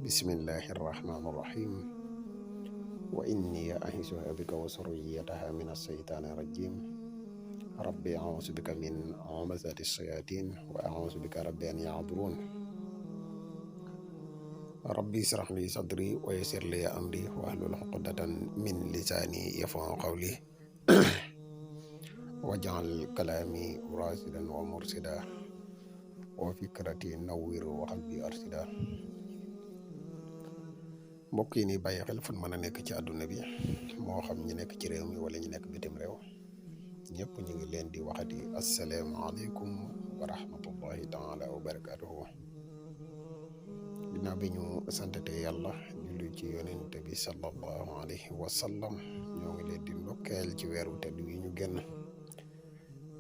bismillahi irrahmani irrahim wa inni a'iizuha bika wa zurriyyataha min ash-shaytaani rajim rabbi a'uuzu bika min hamazati shayatin wa a'uuzu bika rabbi an yahduruun rabbi ishrah li sadri wa yassir li amri wahlul uqdatan min lisaani yafqahu qawli waj'al kalaami raasidan wa mursida wa fikrati nawwir wa qalbi arsida. mbokk yi ni bàyyi xel fan mën a nekk ci àdduna bi moo xam ñi nekk ci réew mi wala ñu nekk bitim réew ñëpp ñu ngi leen di waxati asalaamaaleykum wa rahmatullahi taala wa barakatuhu. ginnaaw bi ñu santate yàlla julli ci yonente bi sallallahu alayhi wa sallam ñoo ngi leen di ndokkeel ci weeru tedd wi ñu génn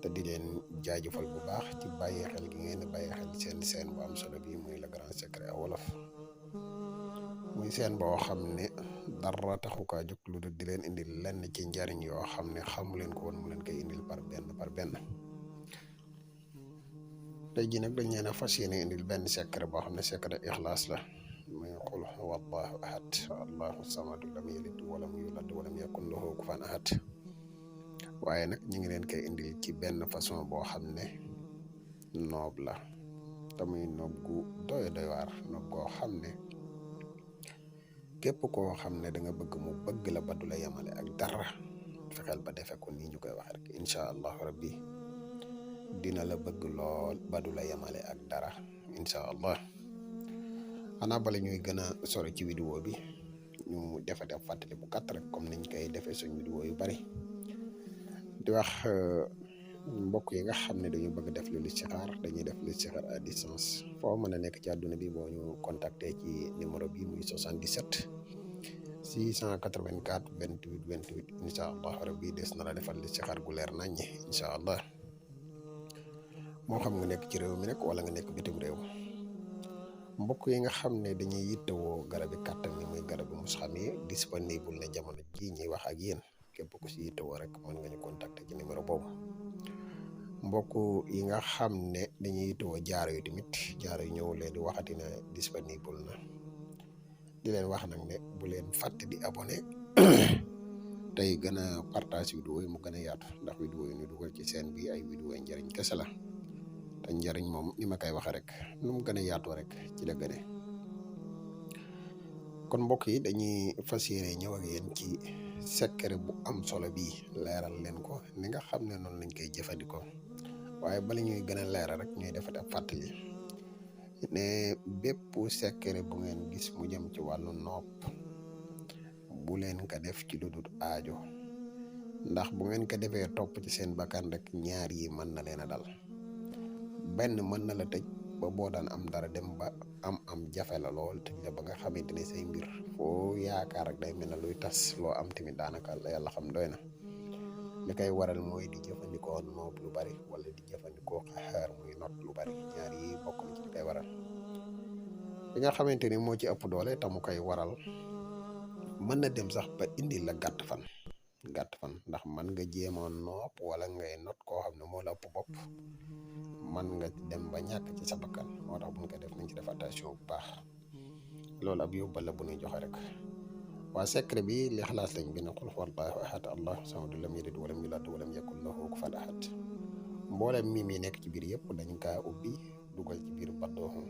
te di leen jaajëfal bu baax ci bàyyi xel gi ngeen di bàyyi xel seen bu am solo bi muy le grand secret wolof, muy seen boo xam ne dara taxu kaa jóg lu dul di leen indil lenn ci njariñ yoo xam ne xamu leen ko woon mu leen koy indil par benn. tey jii nag dañ leen a fas yéene indil benn secret boo xam ne secret ixlaas la, muy qul huwa allahu ahad allahu samadu lam yalid walam yulad walam yakun lahu kufuwan ahad. waaye nag ñu ngi leen koy indil ci benn façon boo xam ne noob la, te muy noob gu doy waar, noob goo xam ne képp koo xam ne da nga bëgg mu bëgg la ba du la yemale ak dara, fexeel ba defe ko nii ñu koy wax rek incha allahu rabbi dina la bëgg lool ba du la yemale ak dara incha allah. xanaa bala ñuy gën a sori ci vidéo bi ñu defate fàttali bu gàtt rek comme niñ koy defee suñ vidéo yu bari, di wax mbokk yi nga xam ne dañu bëgg def lu listixaar, dañuy def listixaar à distance foo mën a nekk ci àdduna bi boo ñu contacter ci numéro bi muy 77 684 28 28 incha allah rabbi des na la defal listixaar gu leer naññ incha allah. moo xam nga nekk ci réew mi nag wala nga nekk bitim réew. mbokk yi nga xam ne dañuy yittewoo garabi kàttan yi muy garabi musxam yi disponible na jamono ji ñuy wax ak yéen, képp ku si yittewoo rek mën nga ñu contacter ci numéro boobu. mbokk yi nga xam ne dañuy yittewoo jaaro yu tamit, jaaro yu ñëw leen di waxati na disponible na, di leen wax nag ne bu leen fàtte di abonné tey gën a partage vidéo yi mu gën a yaatu, ndax vidéo yi ñu dugal ci seen bi ay vidéo yi njëriñ kese la, te njëriñ moom ni ma koy waxee rek nu mu gën a yaatoo rek ci la gëne. kon mbokk yi dañuy fas yéene ñëw ak yéen ci secret bu am solo bii, leeral leen ko ni nga xam ne noonu lañ koy jëfandikoo. waaye bala ñuy gën a leeral rek ñuy defate fàttali ne bépp secret bu ngeen gis mu jëm ci wàllu nopp bu leen ko def ci lu dul aajo, ndax bu ngeen ko defee topp ci seen bakkan rek ñaar yi mën na leen a dal. benn mën na la tëj ba boo daan am dara dem ba am jafe la lool tëj la ba nga xamante ne say mbir foo yaakaar ak day mel ne luy tas, loo am tamit daanaka la yàlla xam doy na. li koy waral mooy di jëfandikoo noob lu bari wala di jëfandikoo xaar muy not lu bari, ñaar yi bokk na ci li koy waral. li nga xamante ni moo ci ëpp doole te mu koy waral mën na dem sax ba indi la gàtt fan, ndax man nga jéemoon noob wala ngay not koo xam ne moo la ëpp bopp, man nga dem ba ñàkk ci sa bakkan. moo tax buñ ko def nañ ci def attention bu baax. loolu ab yóbbal la bu ñuy joxe rek. waa secret bi li xalaas lañ bi ne qul huwa allahu ahad allahu samadu lam yalid walam yulad walam yakun lahu kufuwan ahad. mboolem mim yi nekk ci biir yëpp dañ kaa ubbi dugal ci biir baddooxu.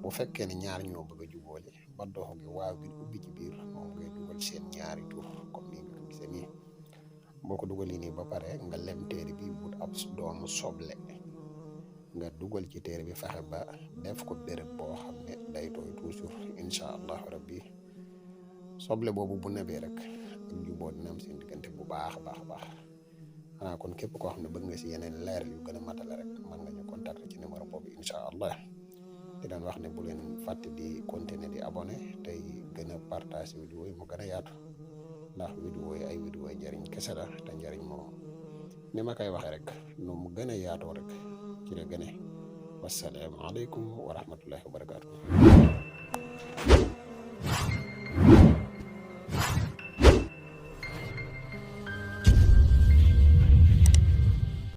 bu fekkee ne ñaar ñoo bëgg a jubóole, baddooxu gi waaw gi ubbi ci biir moom ngay dugal seen ñaari tur comme ni nga ko gisee nii. boo ko dugalee nii ba pare nga lem téere bi wut ab doomu soble nga dugal ci téere bi, fexe ba def ko béréb boo xam ne day tooy toujours incha allahu rabbi. soble boobu bu nebee rek ak juboo dina am seen diggante bu baax a baax. xanaa kon képp koo xam ne bëgg nga si yeneen leer yu gën a matale rek mën nga ñu contacter ci numéro boobu incha allah. di leen wax ne bu leen fàtte di continuer di abonné tey gën a partage vidéo yi mu gën a yaatu, ndax vidéo yi ay vidéo yi njëriñ kese la, te njëriñ moom ni ma koy waxee rek nu mu gën a yaatoo rek ci la gëne. wassalaamu aleykum wa rahmatullahi wa barakatuh.